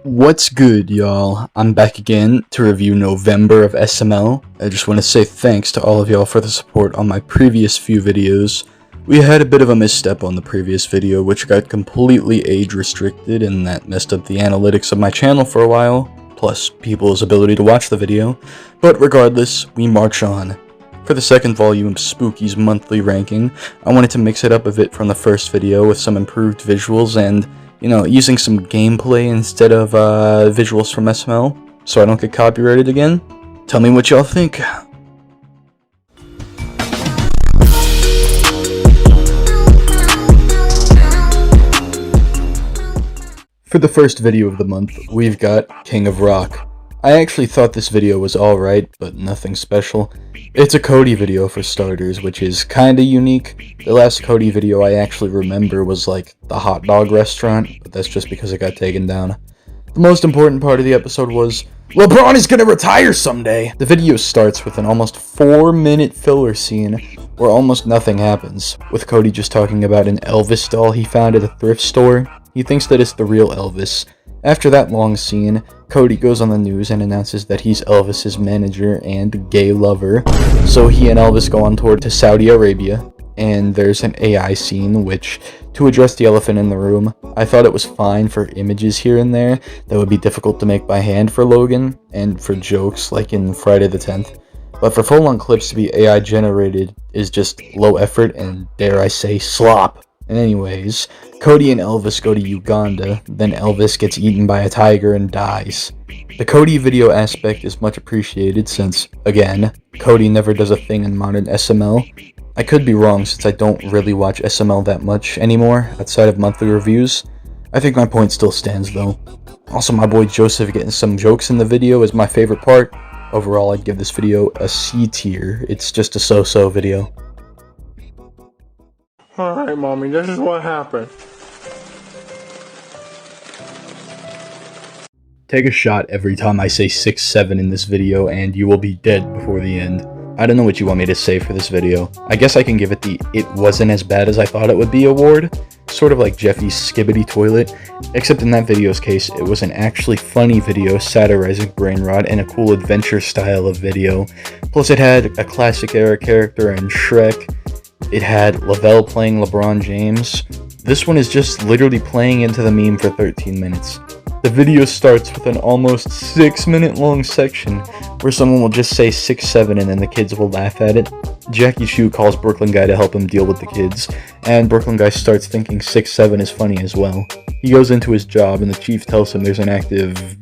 What's good, y'all? I'm back again to review November of SML. I just want to say thanks to all of y'all for the support on my previous few videos. We had a bit of a misstep on the previous video, which got completely age restricted, and that messed up the analytics of my channel for a while, plus people's ability to watch the video. But regardless, we march on. For the second volume of Spooky's monthly ranking, I wanted to mix it up a bit from the first video with some improved visuals and using some gameplay instead of visuals from SML, so I don't get copyrighted again. Tell me what y'all think. For the first video of the month, we've got King of Rock. I actually thought this video was alright, but nothing special. It's a Cody video for starters, which is kinda unique. The last Cody video I actually remember was like the hot dog restaurant, but that's just because it got taken down. The most important part of the episode was, LeBron is gonna retire someday! The video starts with an almost 4-minute filler scene where almost nothing happens, with Cody just talking about an Elvis doll he found at a thrift store. He thinks that it's the real Elvis. After that long scene, Cody goes on the news and announces that he's Elvis's manager and gay lover. So he and Elvis go on tour to Saudi Arabia, and there's an AI scene which, to address the elephant in the room, I thought it was fine for images here and there that would be difficult to make by hand for Logan, and for jokes like in Friday the 10th. But for full-on clips to be AI generated is just low effort and, dare I say, slop. And anyways, Cody and Elvis go to Uganda, then Elvis gets eaten by a tiger and dies. The Cody video aspect is much appreciated since, again, Cody never does a thing in modern SML. I could be wrong since I don't really watch SML that much anymore, outside of monthly reviews. I think my point still stands though. Also, my boy Joseph getting some jokes in the video is my favorite part. Overall, I'd give this video a C tier. It's just a so-so video. Alright, Mommy, this is what happened. Take a shot every time I say 6-7 in this video and you will be dead before the end. I don't know what you want me to say for this video. I guess I can give it the "it wasn't as bad as I thought it would be" award. Sort of like Jeffy's Skibbity Toilet, except in that video's case, it was an actually funny video satirizing brain rot and a cool adventure style of video. Plus it had a classic era character in Shrek. It had Lavelle playing LeBron James. This one is just literally playing into the meme for 13 minutes. The video starts with an almost 6-minute long section where someone will just say 6-7 and then the kids will laugh at it. Jackie Chu calls Brooklyn Guy to help him deal with the kids, and Brooklyn Guy starts thinking 6-7 is funny as well. He goes into his job and the chief tells him there's an active,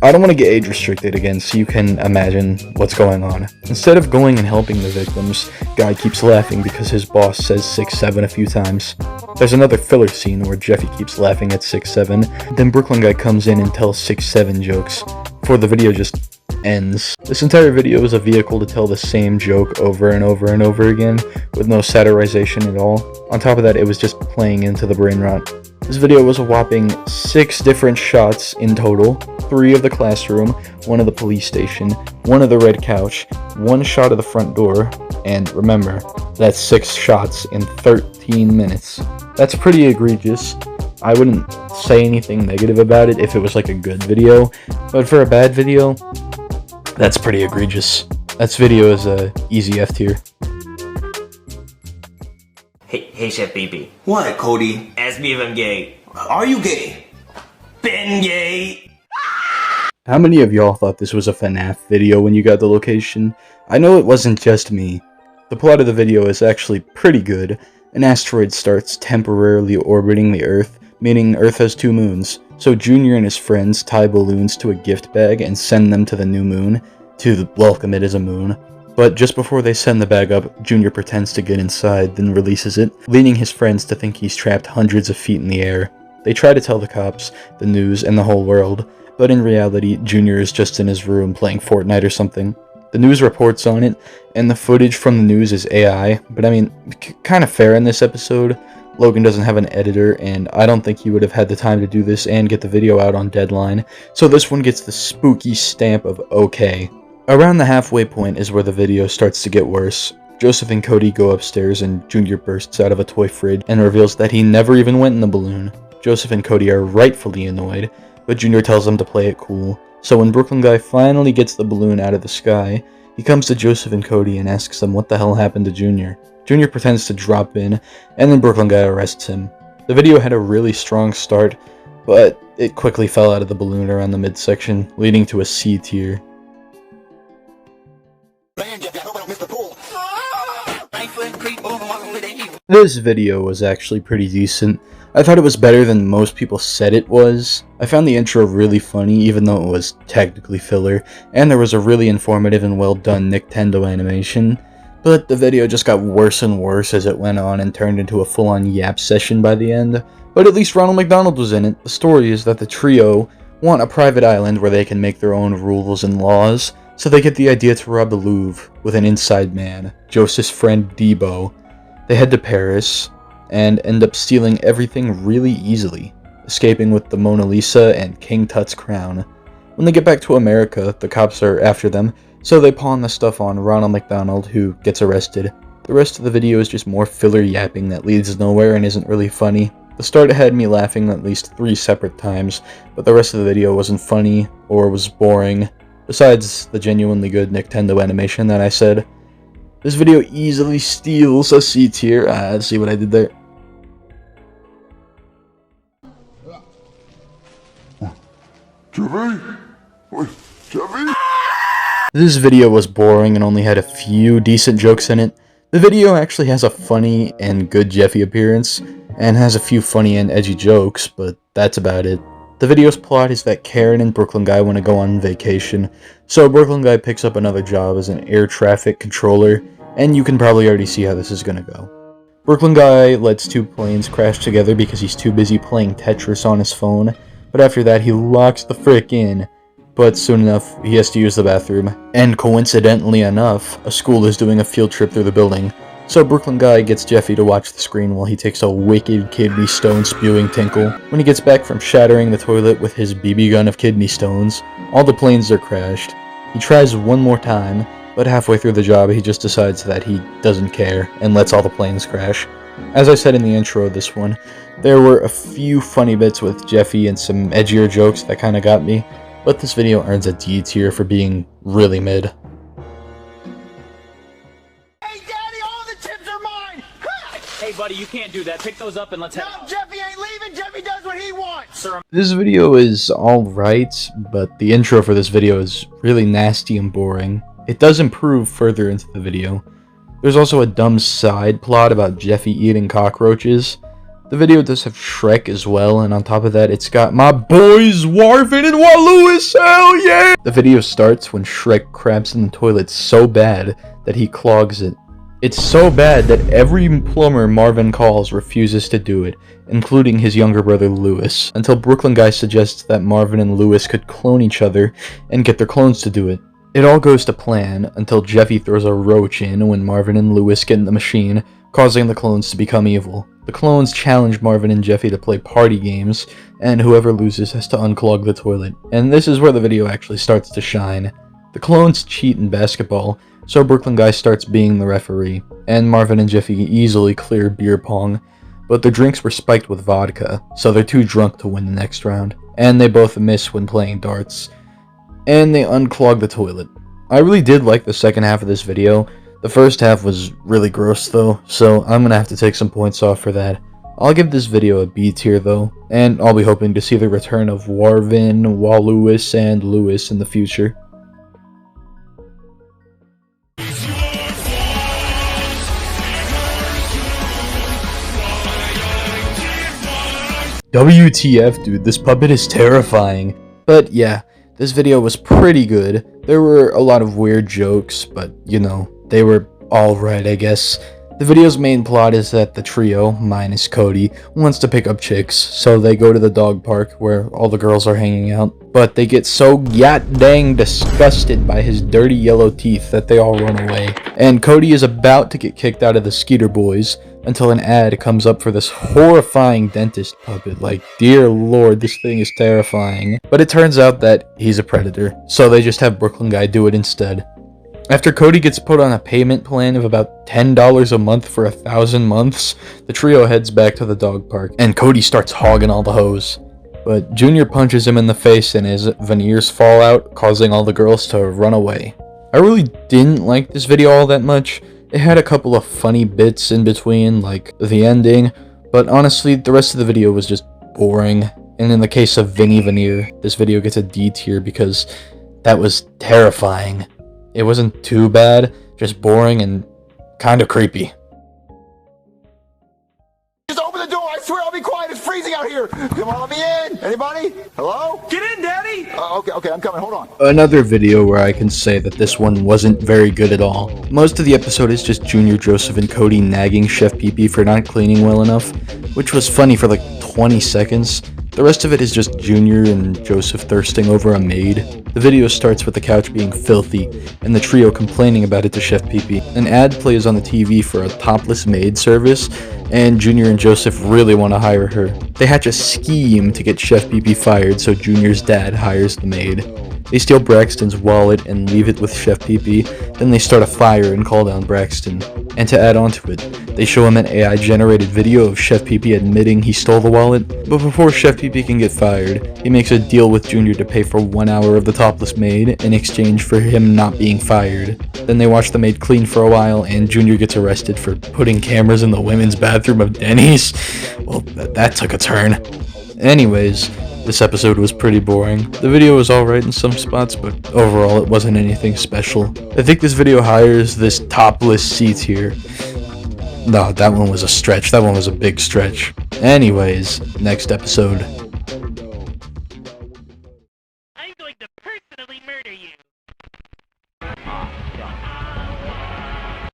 I don't want to get age restricted again, so you can imagine what's going on. Instead of going and helping the victims, Guy keeps laughing because his boss says 6-7 a few times. There's another filler scene where Jeffy keeps laughing at 6-7, then Brooklyn Guy comes in and tells 6-7 jokes, before the video just ends. This entire video is a vehicle to tell the same joke over and over and over again, with no satirization at all. On top of that, it was just playing into the brain rot. This video was a whopping 6 different shots in total, 3 of the classroom, 1 of the police station, 1 of the red couch, 1 shot of the front door, and remember, that's 6 shots in 13 minutes. That's pretty egregious. I wouldn't say anything negative about it if it was like a good video, but for a bad video, that's pretty egregious. This video is a easy F tier. Hey Chef BB. What, Cody? Ask me if I'm gay. Are you gay? Been gay. How many of y'all thought this was a FNAF video when you got the location? I know it wasn't just me. The plot of the video is actually pretty good. An asteroid starts temporarily orbiting the Earth, meaning Earth has 2 moons. So Junior and his friends tie balloons to a gift bag and send them to the new moon, to welcome it as a moon. But just before they send the bag up, Junior pretends to get inside, then releases it, leading his friends to think he's trapped hundreds of feet in the air. They try to tell the cops, the news, and the whole world, but in reality, Junior is just in his room playing Fortnite or something. The news reports on it, and the footage from the news is AI, but I mean, kind of fair in this episode. Logan doesn't have an editor, and I don't think he would have had the time to do this and get the video out on deadline, so this one gets the spooky stamp of okay. Around the halfway point is where the video starts to get worse. Joseph and Cody go upstairs and Junior bursts out of a toy fridge and reveals that he never even went in the balloon. Joseph and Cody are rightfully annoyed, but Junior tells them to play it cool. So when Brooklyn Guy finally gets the balloon out of the sky, he comes to Joseph and Cody and asks them what the hell happened to Junior. Junior pretends to drop in, and then Brooklyn Guy arrests him. The video had a really strong start, but it quickly fell out of the balloon around the midsection, leading to a C tier. This video was actually pretty decent. I thought it was better than most people said it was. I found the intro really funny, even though it was technically filler, and there was a really informative and well done Nintendo animation. But the video just got worse and worse as it went on and turned into a full-on yap session by the end. But at least Ronald McDonald was in it. The story is that the trio want a private island where they can make their own rules and laws, so they get the idea to rob the Louvre with an inside man, Joseph's friend Debo. They head to Paris and end up stealing everything really easily, escaping with the Mona Lisa and King Tut's crown. When they get back to America, the cops are after them, so they pawn the stuff on Ronald McDonald, who gets arrested. The rest of the video is just more filler yapping that leads nowhere and isn't really funny. The start had me laughing at least 3 separate times, but the rest of the video wasn't funny or was boring, besides the genuinely good Nintendo animation that I said. This video easily steals a C tier. Let's see what I did there. Jeffy? Wait, Jeffy? This video was boring and only had a few decent jokes in it. The video actually has a funny and good Jeffy appearance, and has a few funny and edgy jokes, but that's about it. The video's plot is that Karen and Brooklyn Guy want to go on vacation, so Brooklyn Guy picks up another job as an air traffic controller, and you can probably already see how this is gonna go. Brooklyn Guy lets 2 planes crash together because he's too busy playing Tetris on his phone, but after that he locks the frick in. But soon enough, he has to use the bathroom, and coincidentally enough, a school is doing a field trip through the building. So Brooklyn Guy gets Jeffy to watch the screen while he takes a wicked kidney stone spewing tinkle. When he gets back from shattering the toilet with his BB gun of kidney stones, all the planes are crashed. He tries one more time, but halfway through the job he just decides that he doesn't care and lets all the planes crash. As I said in the intro of this one, there were a few funny bits with Jeffy and some edgier jokes that kinda got me, but this video earns a D tier for being really mid. Hey, Daddy, all the chips are mine! Ha! Hey, buddy, you can't do that. Pick those up and let's head No, Jeffy ain't leaving. Jeffy does what he wants. Sir, This video is alright, but the intro for this video is really nasty and boring. It does improve further into the video. There's also a dumb side plot about Jeffy eating cockroaches. The video does have Shrek as well, and on top of that, it's got my boys Warvin and Waluis, hell yeah! The video starts when Shrek craps in the toilet so bad that he clogs it. It's so bad that every plumber Marvin calls refuses to do it, including his younger brother Lewis, until Brooklyn Guy suggests that Marvin and Lewis could clone each other and get their clones to do it. It all goes to plan until Jeffy throws a roach in when Marvin and Lewis get in the machine, causing the clones to become evil. The clones challenge Marvin and Jeffy to play party games, and whoever loses has to unclog the toilet. And this is where the video actually starts to shine. The clones cheat in basketball, so Brooklyn Guy starts being the referee, and Marvin and Jeffy easily clear beer pong, but their drinks were spiked with vodka, so they're too drunk to win the next round. And they both miss when playing darts. And they unclog the toilet. I really did like the second half of this video. The first half was really gross though, so I'm gonna have to take some points off for that. I'll give this video a B tier though, and I'll be hoping to see the return of Warvin, Waluis, and Lewis in the future. WTF, dude, this puppet is terrifying. But yeah, this video was pretty good. There were a lot of weird jokes, but you know, they were alright, I guess. The video's main plot is that the trio, minus Cody, wants to pick up chicks, so they go to the dog park where all the girls are hanging out. But they get so dang disgusted by his dirty yellow teeth that they all run away. And Cody is about to get kicked out of the Skeeter Boys until an ad comes up for this horrifying dentist puppet. Like, dear lord, this thing is terrifying. But it turns out that he's a predator, so they just have Brooklyn Guy do it instead. After Cody gets put on a payment plan of about $10 a month for 1,000 months, the trio heads back to the dog park, and Cody starts hogging all the hoes. but Junior punches him in the face and his veneers fall out, causing all the girls to run away. I really didn't like this video all that much. It had a couple of funny bits in between, like the ending, but honestly, the rest of the video was just boring. And in the case of Vinny Veneer, this video gets a D tier because that was terrifying. It wasn't too bad, just boring and kind of creepy. Just open the door. I swear I'll be quiet. It's freezing out here. Come on, let me in. Anybody? Hello? Get in, Daddy! Okay, I'm coming. Hold on. Another video where I can say that this one wasn't very good at all. Most of the episode is just Junior, Joseph, and Cody nagging Chef Pee-Pee for not cleaning well enough, which was funny for like 20 seconds. The rest of it is just Junior and Joseph thirsting over a maid. The video starts with the couch being filthy, and the trio complaining about it to Chef Pee-Pee. An ad plays on the TV for a topless maid service, and Junior and Joseph really want to hire her. They hatch a scheme to get Chef Pee-Pee fired, so Junior's dad hires the maid. They steal Braxton's wallet and leave it with Chef Pee-Pee, then they start a fire and call down Braxton. And to add on to it, they show him an AI-generated video of Chef Pee-Pee admitting he stole the wallet, but before Chef Pee-Pee can get fired, he makes a deal with Junior to pay for 1 hour of the topless maid in exchange for him not being fired. Then they watch the maid clean for a while, and Junior gets arrested for putting cameras in the women's bathroom of Denny's. Well, that took a turn. Anyways, this episode was pretty boring. The video was alright in some spots, but overall it wasn't anything special. I think this video hires this topless C tier. No, that one was a stretch. That one was a big stretch. Anyways, next episode. I'm going to personally murder you.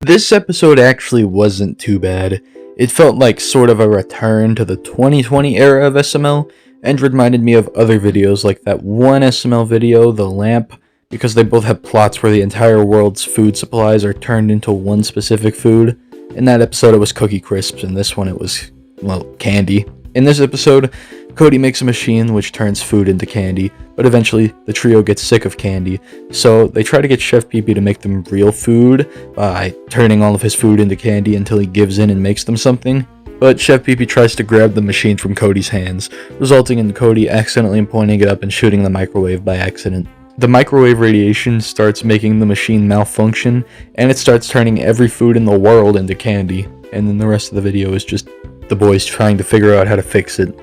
This episode actually wasn't too bad. It felt like sort of a return to the 2020 era of SML, and reminded me of other videos like that one SML video, The Lamp, because they both have plots where the entire world's food supplies are turned into one specific food. In that episode it was Cookie Crisps, and this one it was, well, candy. In this episode, Cody makes a machine which turns food into candy, but eventually the trio gets sick of candy, so they try to get Chef Pee-Pee to make them real food by turning all of his food into candy until he gives in and makes them something. But Chef Pee-Pee tries to grab the machine from Cody's hands, resulting in Cody accidentally pointing it up and shooting the microwave by accident. The microwave radiation starts making the machine malfunction, and it starts turning every food in the world into candy, and then the rest of the video is just the boys trying to figure out how to fix it.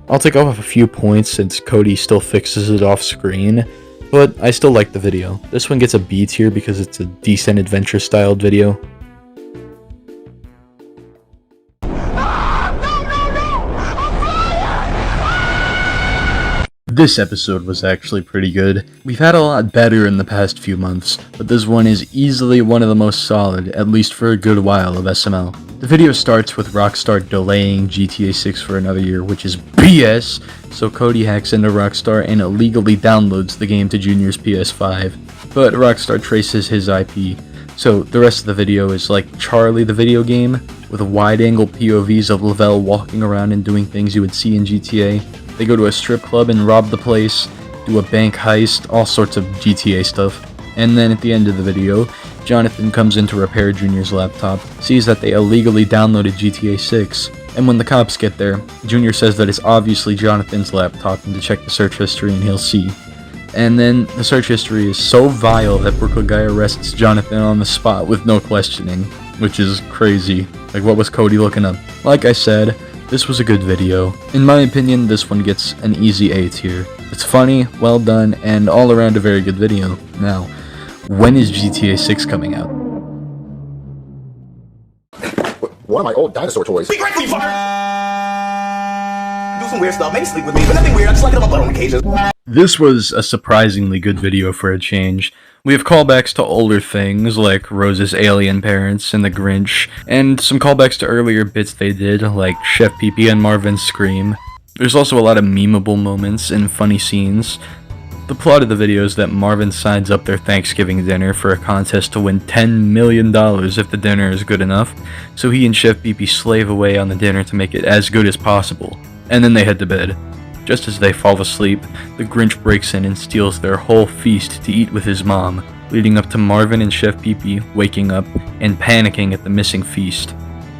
I'll take off a few points since Cody still fixes it off screen, but I still like the video. This one gets a B tier because it's a decent adventure styled video. This episode was actually pretty good. We've had a lot better in the past few months, but this one is easily one of the most solid, at least for a good while, of SML. The video starts with Rockstar delaying GTA 6 for another year, which is BS, so Cody hacks into Rockstar and illegally downloads the game to Junior's PS5, but Rockstar traces his IP, so the rest of the video is like Charlie the video game, with wide-angle POVs of Lavelle walking around and doing things you would see in GTA. They go to a strip club and rob the place, do a bank heist, all sorts of GTA stuff. And then at the end of the video, Jonathan comes in to repair Junior's laptop, sees that they illegally downloaded GTA 6, and when the cops get there, Junior says that it's obviously Jonathan's laptop and to check the search history and he'll see. And then the search history is so vile that Brooklyn guy arrests Jonathan on the spot with no questioning, which is crazy. Like, what was Cody looking up? Like I said, this was a good video. In my opinion, this one gets an easy A tier. It's funny, well done, and all around a very good video. Now, when is GTA 6 coming out? One of my old dinosaur toys. Be grateful, you fucker! Do some weird stuff, maybe sleep with me, but nothing weird, I just like it on my butt on occasion. This was a surprisingly good video for a change. We have callbacks to older things like Rose's alien parents and the Grinch, and some callbacks to earlier bits they did like Chef Pee-Pee and Marvin's scream. There's also a lot of memeable moments and funny scenes. The plot of the video is that Marvin signs up their Thanksgiving dinner for a contest to win $10 million if the dinner is good enough, so he and Chef Pee-Pee slave away on the dinner to make it as good as possible, and then they head to bed. Just as they fall asleep, the Grinch breaks in and steals their whole feast to eat with his mom, leading up to Marvin and Chef Pee-Pee waking up and panicking at the missing feast.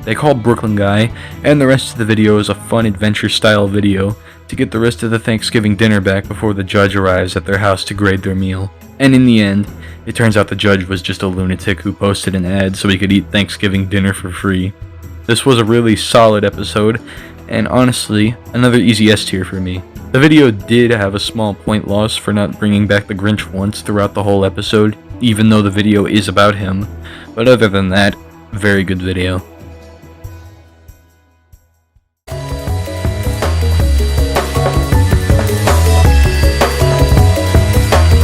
They call Brooklyn Guy, and the rest of the video is a fun adventure-style video to get the rest of the Thanksgiving dinner back before the judge arrives at their house to grade their meal. And in the end, it turns out the judge was just a lunatic who posted an ad so he could eat Thanksgiving dinner for free. This was a really solid episode, and honestly, another easy S tier for me. The video did have a small point loss for not bringing back the Grinch once throughout the whole episode, even though the video is about him, but other than that, very good video.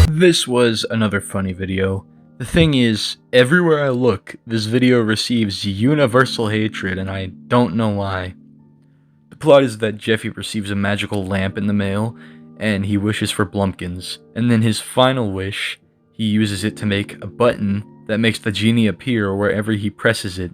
This was another funny video. The thing is, everywhere I look, this video receives universal hatred, and I don't know why. The plot is that Jeffy receives a magical lamp in the mail, and he wishes for Blumpkins, and then his final wish, he uses it to make a button that makes the genie appear wherever he presses it,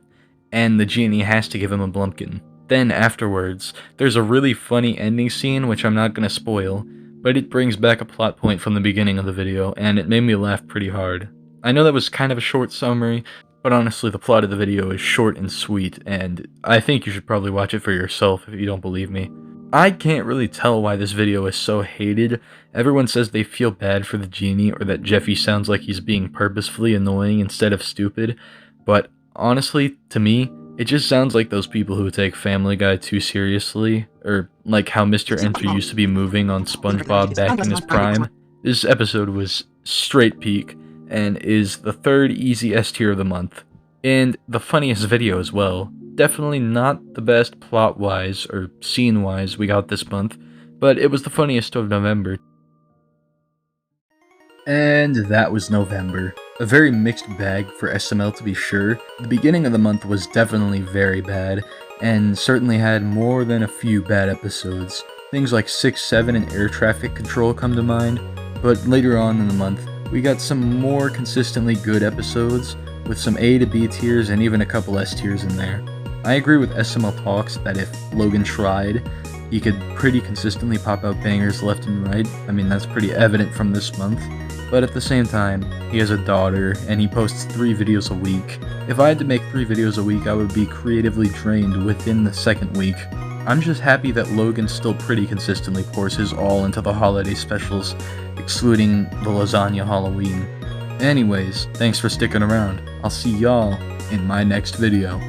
and the genie has to give him a Blumpkin. Then afterwards, there's a really funny ending scene which I'm not gonna spoil, but it brings back a plot point from the beginning of the video, and it made me laugh pretty hard. I know that was kind of a short summary, but honestly the plot of the video is short and sweet, and I think you should probably watch it for yourself if you don't believe me. I can't really tell why this video is so hated. Everyone says they feel bad for the genie, or that Jeffy sounds like he's being purposefully annoying instead of stupid, but honestly, to me, it just sounds like those people who take Family Guy too seriously, or like how Mr. Enter used to be moving on SpongeBob back in his prime. This episode was straight peak, and is the third easy S tier of the month, and the funniest video as well. Definitely not the best plot-wise or scene-wise we got this month, but it was the funniest of November. And that was November. A very mixed bag for SML to be sure. The beginning of the month was definitely very bad, and certainly had more than a few bad episodes. Things like 6, 7, and air traffic control come to mind, but later on in the month, we got some more consistently good episodes, with some A to B tiers and even a couple S tiers in there. I agree with SML Talks that if Logan tried, he could pretty consistently pop out bangers left and right. I mean, that's pretty evident from this month. But at the same time, he has a daughter, and he posts 3 videos a week. If I had to make 3 videos a week, I would be creatively drained within the second week. I'm just happy that Logan still pretty consistently pours his all into the holiday specials, excluding the lasagna Halloween. Anyways, thanks for sticking around. I'll see y'all in my next video.